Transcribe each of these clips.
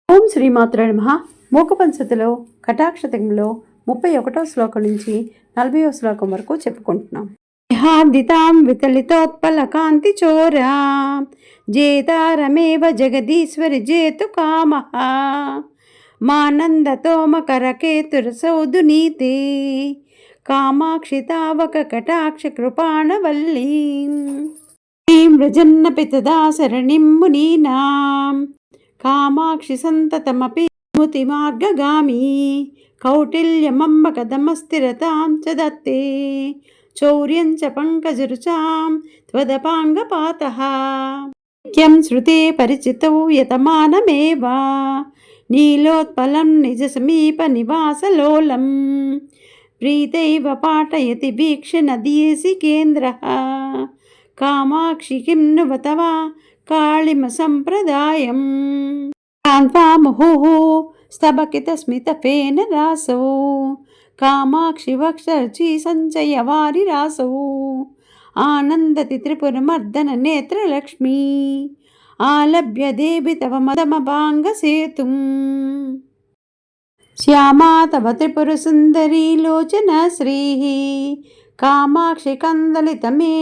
ఓం శ్రీమాత్రే నమః. మూకపంచతిలో కటాక్షతంలో 31వ శ్లోకం నుంచి 40వ శ్లోకం వరకు చెప్పుకుంటున్నాం. హార్దితాం వితలితోత్పల కాంతి చోరా జేతారమేవ జగదీశ్వరి జేతు కామః మానందతో మకరకేతురసౌదు నీతే కామాక్షి తావక కటాక్ష కృపాణవల్లీ వ్రజన్నపి తదా శరణిం మునీనాం కామాక్షి సంతతమపి ముతిమార్గగామి కౌటిల్యమమ్మ కదమస్థిరతాం చ దత్తే చౌర్యం చ పంకజరుచాం త్వదపాంగపాతః నిత్యం శృతే పరిచితౌ యతమానమేవ నీలోత్పలం నిజ సమీప నివాసలోలం ప్రీతైవ పాఠయతి వీక్షణ దేశికేంద్రః కామాక్షి కిం ను వతవా కాళిమ సంప్రదాయం ముహుః స్తబకిత స్మిత ఫేన రాసౌ కామాక్షి వక్షర్చి సంచయ వారి రాసౌ ఆనందతి త్రిపురమర్దన నేత్రలక్ష్మీ ఆలభ్య దేవి తవ మదమభాంగ సేతుం శ్యామా తవ త్రిపుర సుందరీ లోచన శ్రీ కామాక్షి కందలిత మే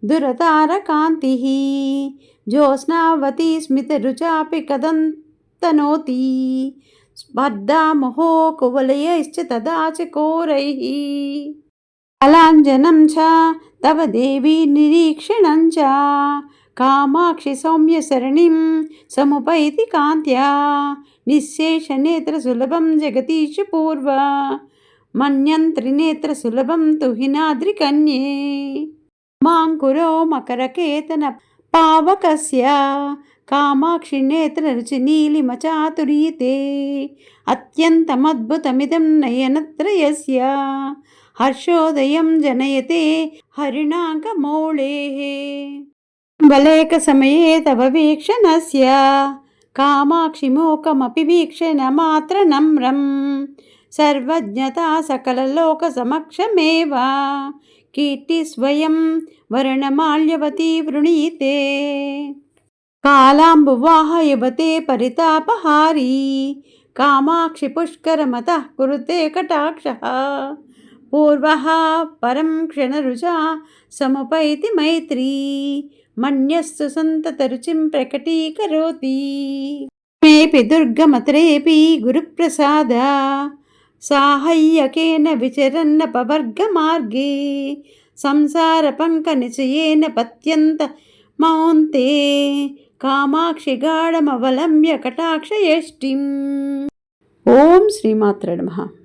దురతార కాంతి జ్యోత్స్నావతి స్మిత రుచాపి కదంతనోతి స్పర్ధామహో కువలయైశ్చ తదా చ కోరైః కలాంజనం చ తవ దేవీ నిరీక్షణం చ కామాక్షి సౌమ్య సరణిం సముపైతి కాంత్యా నిశ్శేష నేత్ర సులభం జగదీశ పూర్వ మన్యంత్రినేత్ర సులభం తుహినాద్రి కన్యే మాంకురో మకరకేతన పావకస్య కామాక్షి నేత్ర రుచి నీలిమ చాతురీతే అత్యంతమద్భుతమిదం నయనత్రయస్య హర్షోదయం జనయతే హరిణాంకమౌళేః వలేక సమయే తవ వీక్షణస్య కామాక్షి మూకమపి వీక్షణ మాత్ర నమ్రం సర్వజ్ఞతా సకల లోక సమక్షమేవ కీర్తి స్వయం వర్ణమాల్యవతి వృణీతే కాలాంబువాహయవతే పరితాపహారీ కామాక్షి పుష్కరమతః కురుతే కటాక్షః పూర్వః పరం క్షణరుచా సముపైతి మైత్రీ మన్యస్సు సంతతరుచిం ప్రకటీకరోతి మేపి దుర్గమత్రేపి గురుప్రసాద సాహయ్యకేన విచరన్నపవర్గమార్గే సంసార పంక నిచయేన పత్యంత మౌంతే కామాక్షి గాఢమవలంబ్య కటాక్షయష్టిం. ఓం శ్రీమాత్రే నమః.